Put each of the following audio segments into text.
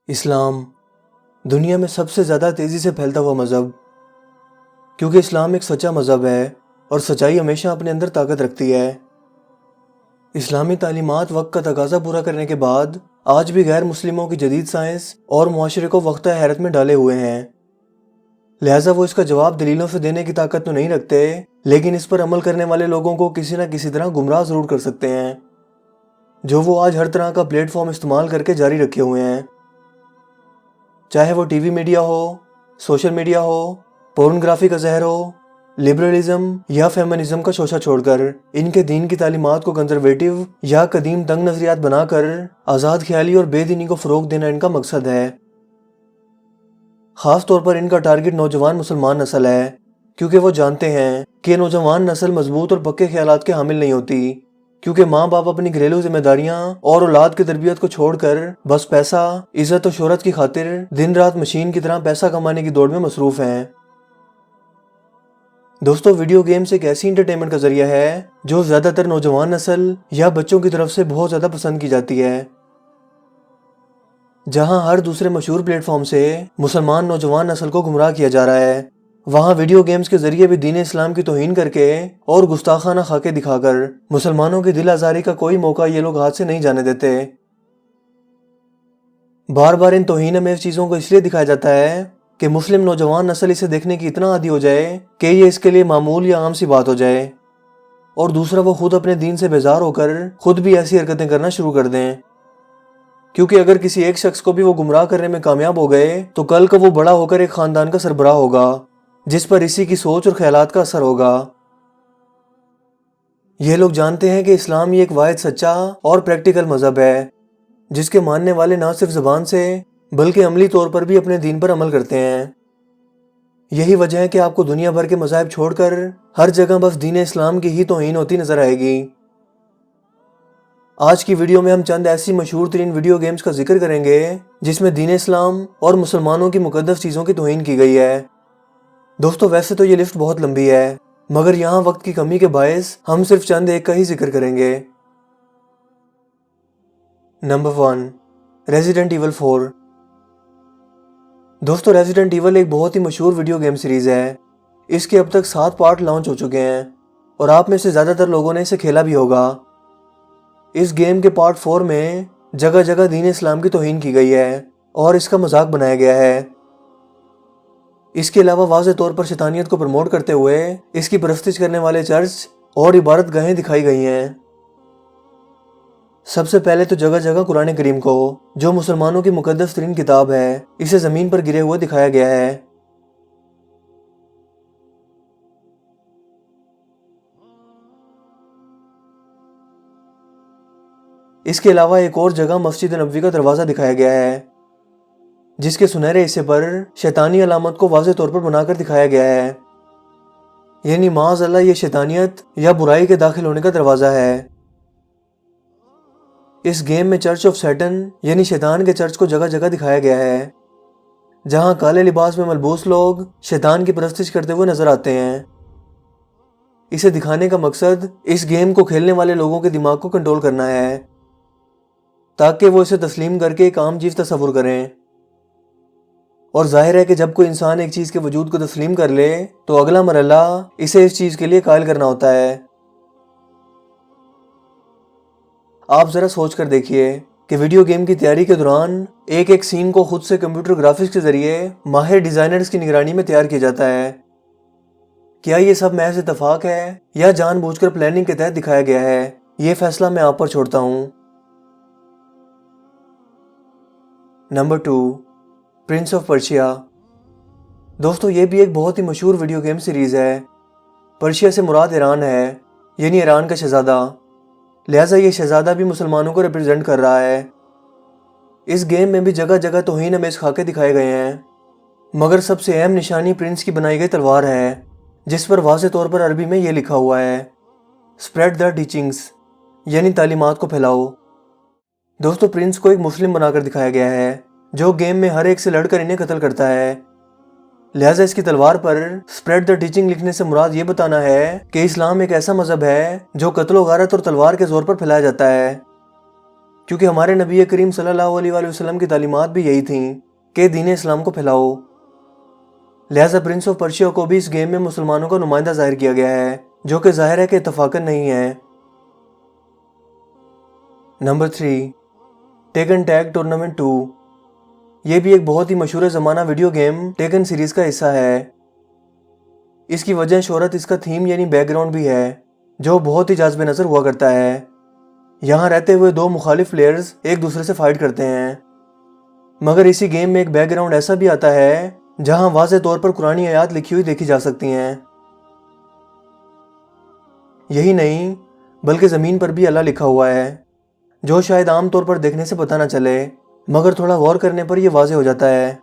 اسلام دنیا میں سب سے زیادہ تیزی سے پھیلتا ہوا مذہب، کیونکہ اسلام ایک سچا مذہب ہے اور سچائی ہمیشہ اپنے اندر طاقت رکھتی ہے۔ اسلامی تعلیمات وقت کا تقاضا پورا کرنے کے بعد آج بھی غیر مسلموں کی جدید سائنس اور معاشرے کو وقتہ حیرت میں ڈالے ہوئے ہیں، لہٰذا وہ اس کا جواب دلیلوں سے دینے کی طاقت تو نہیں رکھتے، لیکن اس پر عمل کرنے والے لوگوں کو کسی نہ کسی طرح گمراہ ضرور کر سکتے ہیں، جو وہ آج ہر طرح کا پلیٹ فارم استعمال کر کے جاری رکھے ہوئے ہیں، چاہے وہ ٹی وی میڈیا ہو، سوشل میڈیا ہو، پورنوگرافی کا زہر ہو، لبرلزم یا فیمنزم کا شوشہ چھوڑ کر ان کے دین کی تعلیمات کو کنزرویٹو یا قدیم تنگ نظریات بنا کر آزاد خیالی اور بے دینی کو فروغ دینا ان کا مقصد ہے۔ خاص طور پر ان کا ٹارگٹ نوجوان مسلمان نسل ہے، کیونکہ وہ جانتے ہیں کہ نوجوان نسل مضبوط اور پکے خیالات کے حامل نہیں ہوتی، کیونکہ ماں باپ اپنی گھریلو ذمہ داریاں اور اولاد کی تربیت کو چھوڑ کر بس پیسہ، عزت و شہرت کی خاطر دن رات مشین کی طرح پیسہ کمانے کی دوڑ میں مصروف ہیں۔ دوستو، ویڈیو گیمز ایک ایسی انٹرٹینمنٹ کا ذریعہ ہے جو زیادہ تر نوجوان نسل یا بچوں کی طرف سے بہت زیادہ پسند کی جاتی ہے۔ جہاں ہر دوسرے مشہور پلیٹ فارم سے مسلمان نوجوان نسل کو گمراہ کیا جا رہا ہے، وہاں ویڈیو گیمز کے ذریعے بھی دین اسلام کی توہین کر کے اور گستاخانہ خاکے دکھا کر مسلمانوں کی دل آزاری کا کوئی موقع یہ لوگ ہاتھ سے نہیں جانے دیتے۔ بار بار ان توہین امیز چیزوں کو اس لیے دکھایا جاتا ہے کہ مسلم نوجوان نسل اسے دیکھنے کی اتنا عادی ہو جائے کہ یہ اس کے لیے معمول یا عام سی بات ہو جائے، اور دوسرا وہ خود اپنے دین سے بیزار ہو کر خود بھی ایسی حرکتیں کرنا شروع کر دیں، کیونکہ اگر کسی ایک شخص کو بھی وہ گمراہ کرنے میں کامیاب ہو گئے تو کل کو وہ بڑا ہو کر ایک خاندان کا سربراہ ہوگا جس پر اسی کی سوچ اور خیالات کا اثر ہوگا۔ یہ لوگ جانتے ہیں کہ اسلام یہ ایک واحد سچا اور پریکٹیکل مذہب ہے جس کے ماننے والے نہ صرف زبان سے بلکہ عملی طور پر بھی اپنے دین پر عمل کرتے ہیں۔ یہی وجہ ہے کہ آپ کو دنیا بھر کے مذاہب چھوڑ کر ہر جگہ بس دین اسلام کی ہی توہین ہوتی نظر آئے گی۔ آج کی ویڈیو میں ہم چند ایسی مشہور ترین ویڈیو گیمز کا ذکر کریں گے جس میں دین اسلام اور مسلمانوں کی مقدس چیزوں کی توہین کی گئی ہے۔ دوستو، ویسے تو یہ لسٹ بہت لمبی ہے، مگر یہاں وقت کی کمی کے باعث ہم صرف چند ایک کا ہی ذکر کریں گے۔ Number 1، Resident Evil 4۔ دوستو، ریزیڈنٹ ایول ایک بہت ہی مشہور ویڈیو گیم سیریز ہے۔ اس کے اب تک 7 پارٹ لانچ ہو چکے ہیں اور آپ میں سے زیادہ تر لوگوں نے اسے کھیلا بھی ہوگا۔ اس گیم کے پارٹ 4 میں جگہ جگہ دین اسلام کی توہین کی گئی ہے اور اس کا مذاق بنایا گیا ہے۔ اس کے علاوہ واضح طور پر شیطانیت کو پروموٹ کرتے ہوئے اس کی پرستش کرنے والے چرچ اور عبادت گاہیں دکھائی گئی ہیں۔ سب سے پہلے تو جگہ جگہ قرآن کریم کو، جو مسلمانوں کی مقدس ترین کتاب ہے، اسے زمین پر گرے ہوئے دکھایا گیا ہے۔ اس کے علاوہ ایک اور جگہ مسجد نبوی کا دروازہ دکھایا گیا ہے جس کے سنہرے حصے پر شیطانی علامت کو واضح طور پر بنا کر دکھایا گیا ہے، یعنی معاذ اللہ یہ شیطانیت یا برائی کے داخل ہونے کا دروازہ ہے۔ اس گیم میں چرچ آف سیٹن یعنی شیطان کے چرچ کو جگہ جگہ دکھایا گیا ہے، جہاں کالے لباس میں ملبوس لوگ شیطان کی پرستش کرتے ہوئے نظر آتے ہیں۔ اسے دکھانے کا مقصد اس گیم کو کھیلنے والے لوگوں کے دماغ کو کنٹرول کرنا ہے تاکہ وہ اسے تسلیم کر کے ایک عام چیز تصور کریں، اور ظاہر ہے کہ جب کوئی انسان ایک چیز کے وجود کو تسلیم کر لے تو اگلا مرحلہ اسے اس چیز کے لیے قائل کرنا ہوتا ہے۔ آپ ذرا سوچ کر دیکھیے کہ ویڈیو گیم کی تیاری کے دوران ایک ایک سین کو خود سے کمپیوٹر گرافکس کے ذریعے ماہر ڈیزائنرز کی نگرانی میں تیار کیا جاتا ہے۔ کیا یہ سب محض اتفاق ہے یا جان بوجھ کر پلاننگ کے تحت دکھایا گیا ہے؟ یہ فیصلہ میں آپ پر چھوڑتا ہوں۔ Number 2، prince of Persia. دوستو، یہ بھی ایک بہت ہی مشہور ویڈیو گیم سیریز ہے۔ پرشیا سے مراد ایران ہے، یعنی ایران کا شہزادہ، لہٰذا یہ شہزادہ بھی مسلمانوں کو ریپرزینٹ کر رہا ہے۔ اس گیم میں بھی جگہ جگہ توہین امیز خاکے دکھائے گئے ہیں، مگر سب سے اہم نشانی پرنس کی بنائی گئی تلوار ہے جس پر واضح طور پر عربی میں یہ لکھا ہوا ہے، اسپریڈ دا ٹیچنگز، یعنی تعلیمات کو پھیلاؤ۔ دوستو، پرنس کو ایک مسلم بنا کر دکھایا گیا ہے جو گیم میں ہر ایک سے لڑ کر انہیں قتل کرتا ہے، لہٰذا اس کی تلوار پر اسپریڈ دا ٹیچنگ لکھنے سے مراد یہ بتانا ہے کہ اسلام ایک ایسا مذہب ہے جو قتل و غارت اور تلوار کے زور پر پھیلایا جاتا ہے۔ کیونکہ ہمارے نبی کریم صلی اللہ علیہ وآلہ وسلم کی تعلیمات بھی یہی تھیں کہ دین اسلام کو پھیلاؤ۔ لہٰذا پرنس آف پرشیا کو بھی اس گیم میں مسلمانوں کا نمائندہ ظاہر کیا گیا ہے، جو کہ ظاہر ہے کہ اتفاقاً نہیں ہے۔ Number 3، taken tag tournament 2۔ یہ بھی ایک بہت ہی مشہور زمانہ ویڈیو گیم ٹیکن سیریز کا حصہ ہے۔ اس کی وجہ شہرت اس کا تھیم یعنی بیک گراؤنڈ بھی ہے، جو بہت ہی جاذب نظر ہوا کرتا ہے۔ یہاں رہتے ہوئے دو مخالف پلیئرز ایک دوسرے سے فائٹ کرتے ہیں، مگر اسی گیم میں ایک بیک گراؤنڈ ایسا بھی آتا ہے جہاں واضح طور پر قرآنی آیات لکھی ہوئی دیکھی جا سکتی ہیں۔ یہی نہیں بلکہ زمین پر بھی اللہ لکھا ہوا ہے، جو شاید عام طور پر دیکھنے سے پتہ نہ چلے، مگر تھوڑا غور کرنے پر یہ واضح ہو جاتا ہے۔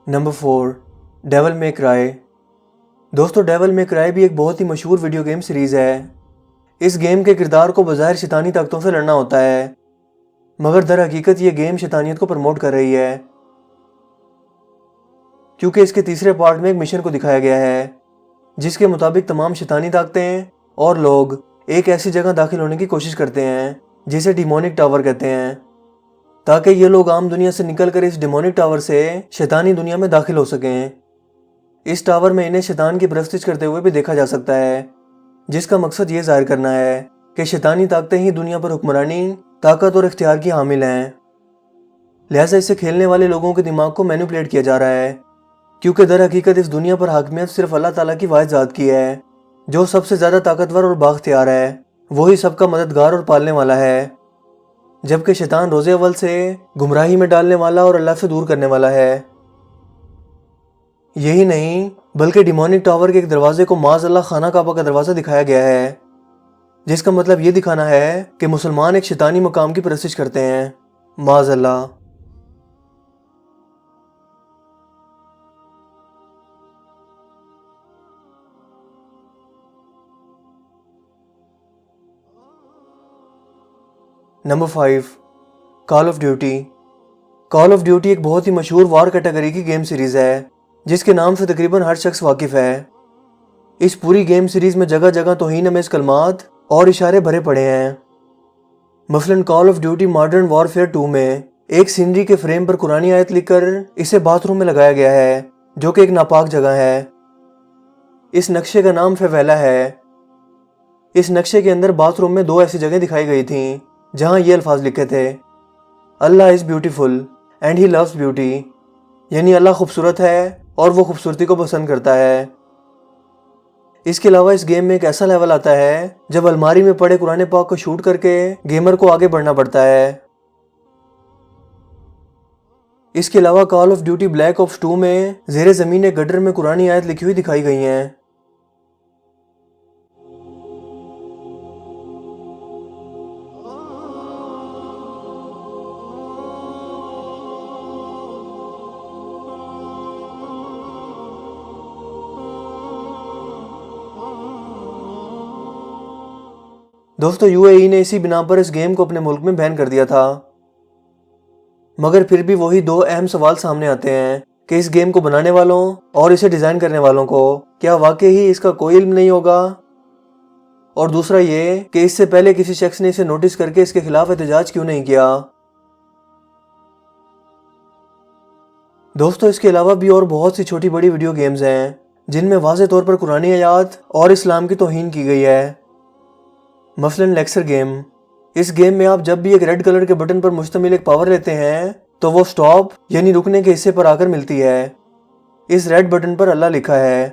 نمبر 4، ڈیول مے کرائے۔ دوستو، ڈیول مے کرائے بھی ایک بہت ہی مشہور ویڈیو گیم سیریز ہے۔ اس گیم کے کردار کو بظاہر شیطانی طاقتوں سے لڑنا ہوتا ہے، مگر در حقیقت یہ گیم شیطانیت کو پروموٹ کر رہی ہے، کیونکہ اس کے تیسرے پارٹ میں ایک مشن کو دکھایا گیا ہے جس کے مطابق تمام شیطانی طاقتیں اور لوگ ایک ایسی جگہ داخل ہونے کی کوشش کرتے ہیں جسے ڈیمونک ٹاور کہتے ہیں، تاکہ یہ لوگ عام دنیا سے نکل کر اس ڈیمونک ٹاور سے شیطانی دنیا میں داخل ہو سکیں۔ اس ٹاور میں انہیں شیطان کی پرستش کرتے ہوئے بھی دیکھا جا سکتا ہے، جس کا مقصد یہ ظاہر کرنا ہے کہ شیطانی طاقتیں ہی دنیا پر حکمرانی، طاقت اور اختیار کی حامل ہیں۔ لہٰذا اسے کھیلنے والے لوگوں کے دماغ کو مینیپولیٹ کیا جا رہا ہے، کیونکہ در حقیقت اس دنیا پر حاکمیت صرف اللہ تعالیٰ کی واحد ذات کی ہے، جو سب سے زیادہ طاقتور اور بااختیار ہے۔ وہی سب کا مددگار اور پالنے والا ہے، جبکہ شیطان روز اول سے گمراہی میں ڈالنے والا اور اللہ سے دور کرنے والا ہے۔ یہی نہیں بلکہ ڈیمونک ٹاور کے ایک دروازے کو معاذ اللہ خانہ کعبہ کا دروازہ دکھایا گیا ہے، جس کا مطلب یہ دکھانا ہے کہ مسلمان ایک شیطانی مقام کی پرستش کرتے ہیں، معاذ اللہ۔ Number 5، Call of Duty. Call of Duty ایک بہت ہی مشہور وار کیٹیگری کی گیم سیریز ہے جس کے نام سے تقریباً ہر شخص واقف ہے۔ اس پوری گیم سیریز میں جگہ جگہ توہین آمیز کلمات اور اشارے بھرے پڑے ہیں۔ مثلاً کال آف ڈیوٹی ماڈرن وارفیئر 2 میں ایک سینری کے فریم پر قرآنی آیت لکھ کر اسے باتھ روم میں لگایا گیا ہے، جو کہ ایک ناپاک جگہ ہے۔ اس نقشے کا نام فیویلا ہے۔ اس نقشے کے اندر باتھ روم میں دو ایسی جگہیں دکھائی گئی تھیں جہاں یہ الفاظ لکھے تھے، Allah is beautiful and he loves beauty, یعنی اللہ خوبصورت ہے اور وہ خوبصورتی کو پسند کرتا ہے۔ اس کے علاوہ اس گیم میں ایک ایسا لیول آتا ہے جب الماری میں پڑے قرآن پاک کو شوٹ کر کے گیمر کو آگے بڑھنا پڑتا ہے۔ اس کے علاوہ کال آف ڈیوٹی بلیک آپس 2 میں زیر زمین ایک گٹر میں قرآنی آیت لکھی ہوئی دکھائی گئی ہیں۔ دوستو، UAE نے اسی بنا پر اس گیم کو اپنے ملک میں بین کر دیا تھا، مگر پھر بھی وہی دو اہم سوال سامنے آتے ہیں کہ اس گیم کو بنانے والوں اور اسے ڈیزائن کرنے والوں کو کیا واقعی ہی اس کا کوئی علم نہیں ہوگا، اور دوسرا یہ کہ اس سے پہلے کسی شخص نے اسے نوٹس کر کے اس کے خلاف احتجاج کیوں نہیں کیا۔ دوستو، اس کے علاوہ بھی اور بہت سی چھوٹی بڑی ویڈیو گیمز ہیں جن میں واضح طور پر قرآنی آیات اور اسلام کی توہین کی گئی ہے۔ مثلاً لیکسر گیم۔ اس گیم میں آپ جب بھی ایک ریڈ کلر کے بٹن پر مشتمل ایک پاور لیتے ہیں تو وہ سٹاپ یعنی رکنے کے حصے پر آ کر ملتی ہے۔ اس ریڈ بٹن پر اللہ لکھا ہے،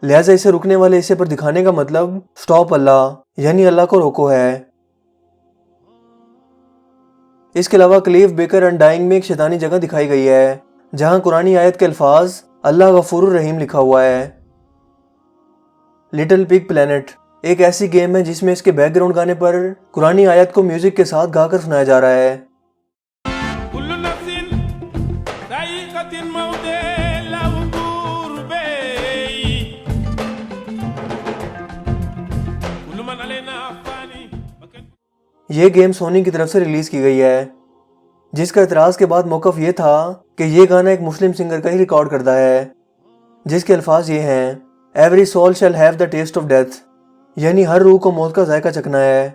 لہٰذا اسے رکنے والے حصے پر دکھانے کا مطلب سٹاپ اللہ یعنی اللہ کو روکو ہے۔ اس کے علاوہ کلیف بیکر انڈائنگ میں ایک شیطانی جگہ دکھائی گئی ہے جہاں قرآنی آیت کے الفاظ اللہ غفور الرحیم لکھا ہوا ہے۔ لٹل پگ پلینٹ ایک ایسی گیم ہے جس میں اس کے بیک گراؤنڈ گانے پر قرآنی آیت کو میوزک کے ساتھ گا کر سنایا جا رہا ہے۔ یہ گیم سونی کی طرف سے ریلیز کی گئی ہے، جس کا اعتراض کے بعد موقف یہ تھا کہ یہ گانا ایک مسلم سنگر کا ہی ریکارڈ کردہ ہے، جس کے الفاظ یہ ہیں، every civil shall have the test of death, یعنی ہر روح کو موت کا ذائقہ چکھنا ہے،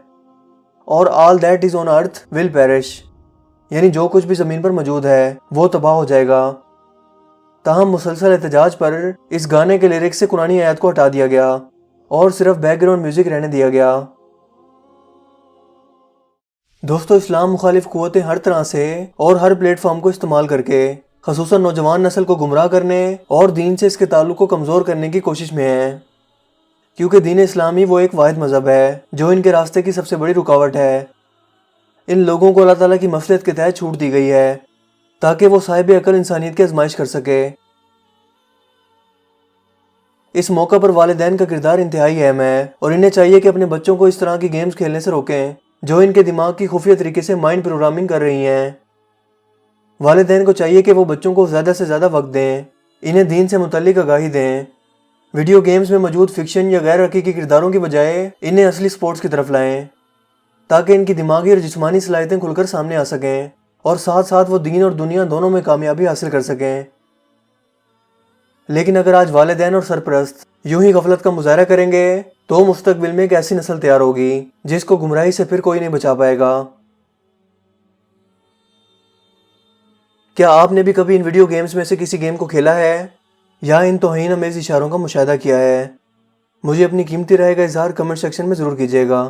اور all that is on earth will perish, یعنی جو کچھ بھی زمین پر موجود ہے وہ تباہ ہو جائے گا۔ تاہم مسلسل احتجاج پر اس گانے کے لیرکس سے قرآنی آیات کو ہٹا دیا گیا اور صرف بیک گراؤنڈ میوزک رہنے دیا گیا۔ دوستو، اسلام مخالف قوتیں ہر طرح سے اور ہر پلیٹ فارم کو استعمال کر کے خصوصاً نوجوان نسل کو گمراہ کرنے اور دین سے اس کے تعلق کو کمزور کرنے کی کوشش میں ہیں، کیونکہ دین اسلامی وہ ایک واحد مذہب ہے جو ان کے راستے کی سب سے بڑی رکاوٹ ہے۔ ان لوگوں کو اللہ تعالیٰ کی مصلحت کے تحت چھوٹ دی گئی ہے تاکہ وہ صاحب عقل انسانیت کی آزمائش کر سکے۔ اس موقع پر والدین کا کردار انتہائی اہم ہے، اور انہیں چاہیے کہ اپنے بچوں کو اس طرح کی گیمز کھیلنے سے روکیں جو ان کے دماغ کی خفیہ طریقے سے مائنڈ پروگرامنگ کر رہی ہیں۔ والدین کو چاہیے کہ وہ بچوں کو زیادہ سے زیادہ وقت دیں، انہیں دین سے متعلق آگاہی دیں، ویڈیو گیمز میں موجود فکشن یا غیر حقیقی کرداروں کی بجائے انہیں اصلی سپورٹس کی طرف لائیں تاکہ ان کی دماغی اور جسمانی صلاحیتیں کھل کر سامنے آ سکیں اور ساتھ ساتھ وہ دین اور دنیا دونوں میں کامیابی حاصل کر سکیں۔ لیکن اگر آج والدین اور سرپرست یوں ہی غفلت کا مظاہرہ کریں گے تو مستقبل میں ایک ایسی نسل تیار ہوگی جس کو گمراہی سے پھر کوئی نہیں بچا پائے گا۔ کیا آپ نے بھی کبھی ان ویڈیو گیمز میں سے کسی گیم کو کھیلا ہے یا ان توہین آمیز اشاروں کا مشاہدہ کیا ہے؟ مجھے اپنی قیمتی رائے کا اظہار کمنٹ سیکشن میں ضرور کیجیے گا۔